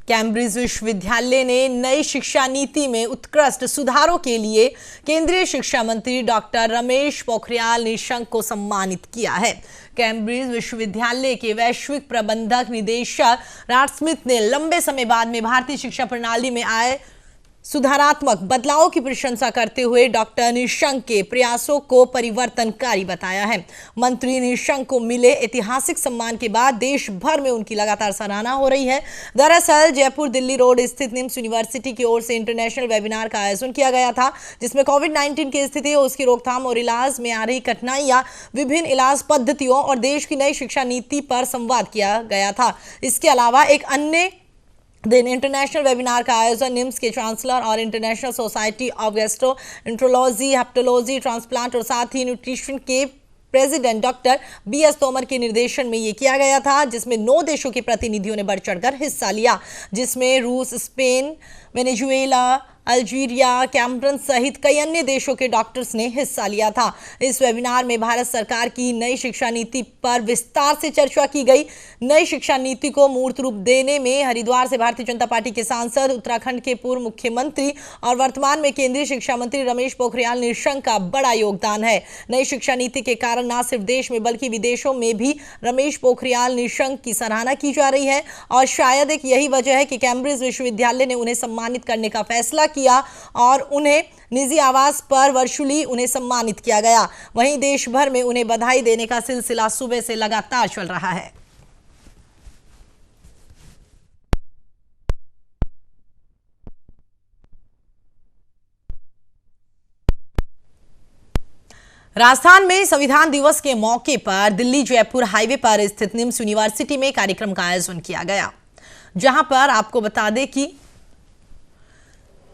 Cambridge विश्वविद्यालय ने नई शिक्षा नीति में उत्कृष्ट सुधारों के लिए केंद्रीय शिक्षा मंत्री डॉक्टर रमेश पोखरियाल निशंक को सम्मानित किया है। कैम्ब्रिज विश्वविद्यालय के वैश्विक प्रबंधक निदेशक राट स्मिथ ने लंबे समय बाद में भारतीय शिक्षा प्रणाली में आए सुधारात्मक बदलावों की प्रशंसा करते हुए डॉक्टर निशंक के प्रयासों को परिवर्तनकारी बताया है। मंत्री निशंक को मिले ऐतिहासिक सम्मान के बाद देश भर में उनकी लगातार सराहना हो रही है। दरअसल जयपुर दिल्ली रोड स्थित निम्स यूनिवर्सिटी की ओर से इंटरनेशनल वेबिनार का आयोजन किया गया था, जिसमें कोविड-19 की स्थिति और उसकी रोकथाम और इलाज में आ रही कठिनाइयां, विभिन्न इलाज पद्धतियों और देश की नई शिक्षा नीति पर संवाद किया गया था। इसके अलावा एक अन्य दिन इंटरनेशनल वेबिनार का आयोजन निम्स के चांसलर और international society of gastroenterology, hepatology, transplant और साथ ही न्यूट्रिशन के प्रेसिडेंट डॉक्टर बीएस तोमर के निर्देशन में ये किया गया था, जिसमें 9 देशों के प्रतिनिधियों ने बढ़ चढ़कर हिस्सा लिया, जिसमें रूस, स्पेन, वेनेजुएला, अल्जीरिया, कैमरून सहित कई अन्य देशों के डॉक्टर्स ने हिस्सा लिया था। इस वेबिनार में भारत सरकार की नई शिक्षा नीति पर विस्तार से चर्चा की गई। नई शिक्षा नीति को मूर्त रूप देने में हरिद्वार से भारतीय जनता पार्टी के सांसद, उत्तराखंड के पूर्व मुख्यमंत्री और वर्तमान में केंद्रीय शिक्षा मंत्री रमेश पोखरियाल निशंक का बड़ा योगदान है। नई शिक्षा नीति के कारण न सिर्फ देश में बल्कि विदेशों में भी रमेश पोखरियाल निशंक की सराहना की जा रही है और शायद एक यही वजह है कि कैम्ब्रिज विश्वविद्यालय ने उन्हें सम्मानित करने का फैसला किया और उन्हें निजी आवास पर वर्चुअली उन्हें सम्मानित किया गया। वहीं देश भर में उन्हें बधाई देने का सिलसिला सुबह से लगातार चल रहा है। राजस्थान में संविधान दिवस के मौके पर दिल्ली जयपुर हाईवे पर स्थित निम्स यूनिवर्सिटी में कार्यक्रम का आयोजन किया गया, जहां पर आपको बता दें कि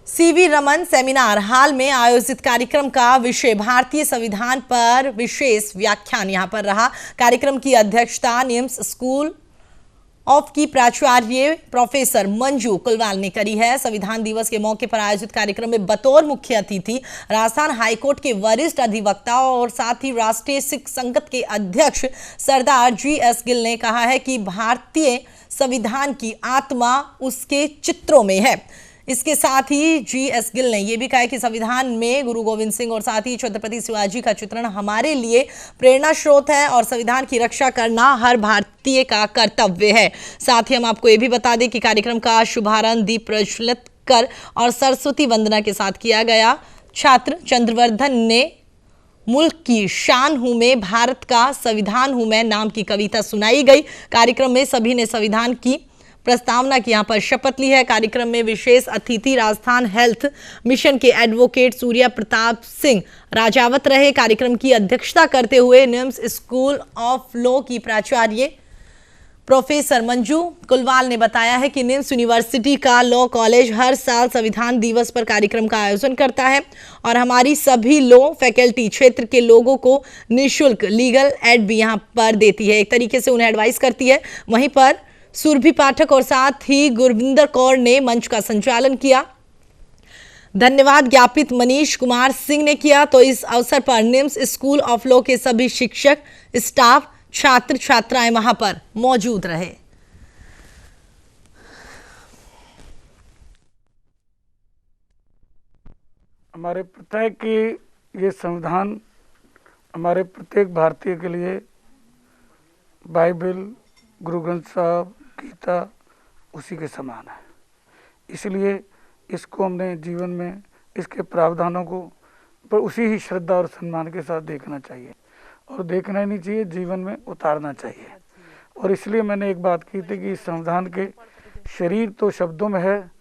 सीवी रमन सेमिनार हाल में आयोजित कार्यक्रम का विषय भारतीय संविधान पर विशेष व्याख्यान यहां पर रहा। कार्यक्रम की अध्यक्षता निम्स स्कूल ऑफ की प्राचार्य प्रोफेसर मंजू कुलवाल ने करी है। संविधान दिवस के मौके पर आयोजित कार्यक्रम में बतौर मुख्य अतिथि राजस्थान हाईकोर्ट के वरिष्ठ अधिवक्ता और साथ ही राष्ट्रीय सिख संगत के अध्यक्ष सरदार GS गिल ने कहा है कि भारतीय संविधान की आत्मा उसके चित्रों में है। इसके साथ ही GS गिल ने यह भी कहा कि संविधान में गुरु गोविंद सिंह और साथ ही छत्रपति शिवाजी का चित्रण हमारे लिए प्रेरणा स्रोत है और संविधान की रक्षा करना हर भारतीय का कर्तव्य है। साथ ही हम आपको ये भी बता दें कि कार्यक्रम का शुभारंभ दीप प्रज्वलित कर और सरस्वती वंदना के साथ किया गया। छात्र चंद्रवर्धन ने मुल्क की शान हूं मैं, भारत का संविधान हूं मैं नाम की कविता सुनाई गई। कार्यक्रम में सभी ने संविधान की प्रस्तावना की यहां पर शपथ ली है। कार्यक्रम में विशेष अतिथि राजस्थान हेल्थ मिशन के एडवोकेट सूर्या प्रताप सिंह राजावत रहे। कार्यक्रम की अध्यक्षता करते हुए निम्स स्कूल ऑफ लॉ की प्राचार्य प्रोफेसर मंजू कुलवाल ने बताया है कि निम्स यूनिवर्सिटी का लॉ कॉलेज हर साल संविधान दिवस पर कार्यक्रम का आयोजन करता है और हमारी सभी लॉ फैकल्टी क्षेत्र के लोगों को निःशुल्क लीगल एड भी यहां पर देती है, एक तरीके से उन्हें एडवाइस करती है। वहीं पर सुरभि पाठक और साथ ही गुरविंदर कौर ने मंच का संचालन किया। धन्यवाद ज्ञापित मनीष कुमार सिंह ने किया। तो इस अवसर पर निम्स स्कूल ऑफ लॉ के सभी शिक्षक, स्टाफ, छात्र छात्राएं वहां पर मौजूद रहे। हमारे प्रत्येक की ये संविधान हमारे प्रत्येक भारतीय के लिए बाइबल, गुरु ग्रंथ साहब, गीता उसी के समान है। इसलिए इसको हमने जीवन में इसके प्रावधानों को पर उसी ही श्रद्धा और सम्मान के साथ देखना चाहिए और देखना ही नहीं चाहिए, जीवन में उतारना चाहिए। और इसलिए मैंने एक बात की थी कि इस संविधान के शरीर तो शब्दों में है,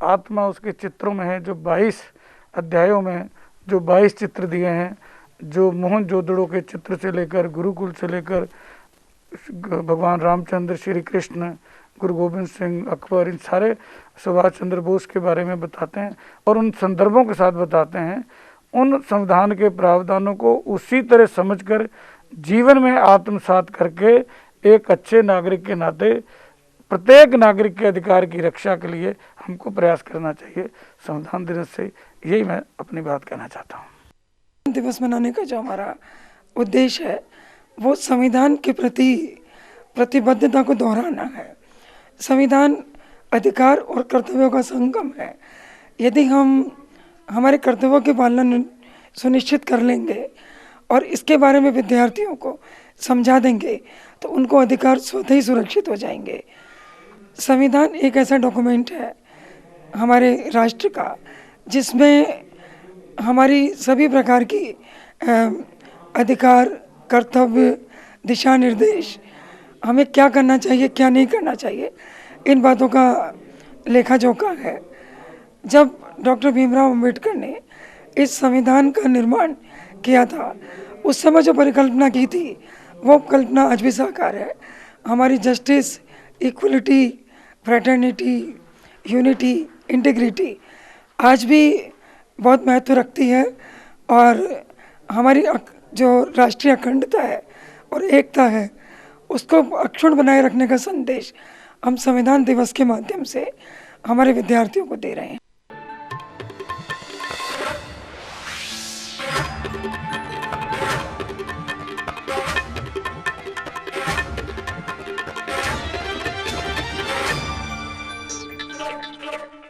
आत्मा उसके चित्रों में है। जो 22 अध्यायों में जो 22 चित्र दिए हैं, जो मोहनजोदड़ो के चित्र से लेकर गुरुकुल से लेकर भगवान रामचंद्र, श्री कृष्ण, गुरु गोविंद सिंह, अकबर, इन सारे सुभाष चंद्र बोस के बारे में बताते हैं और उन संदर्भों के साथ बताते हैं। उन संविधान के प्रावधानों को उसी तरह समझकर जीवन में आत्मसात करके एक अच्छे नागरिक के नाते प्रत्येक नागरिक के अधिकार की रक्षा के लिए हमको प्रयास करना चाहिए। संविधान दिवस से यही मैं अपनी बात कहना चाहता हूँ। दिवस मनाने का जो हमारा उद्देश्य है वो संविधान के प्रति प्रतिबद्धता को दोहराना है। संविधान अधिकार और कर्तव्यों का संगम है। यदि हम हमारे कर्तव्यों के पालन सुनिश्चित कर लेंगे और इसके बारे में विद्यार्थियों को समझा देंगे तो उनको अधिकार स्वतः ही सुरक्षित हो जाएंगे। संविधान एक ऐसा डॉक्यूमेंट है हमारे राष्ट्र का जिसमें हमारी सभी प्रकार की अधिकार, कर्तव्य, दिशा निर्देश, हमें क्या करना चाहिए क्या नहीं करना चाहिए, इन बातों का लेखा जोखा है। जब डॉक्टर भीमराव अंबेडकर ने इस संविधान का निर्माण किया था उस समय जो परिकल्पना की थी वो कल्पना आज भी साकार है। हमारी justice, equality, fraternity, unity, integrity आज भी बहुत महत्व रखती है और हमारी जो राष्ट्रीय अखंडता है और एकता है उसको अक्षुण्ण बनाए रखने का संदेश हम संविधान दिवस के माध्यम से हमारे विद्यार्थियों को दे रहे हैं।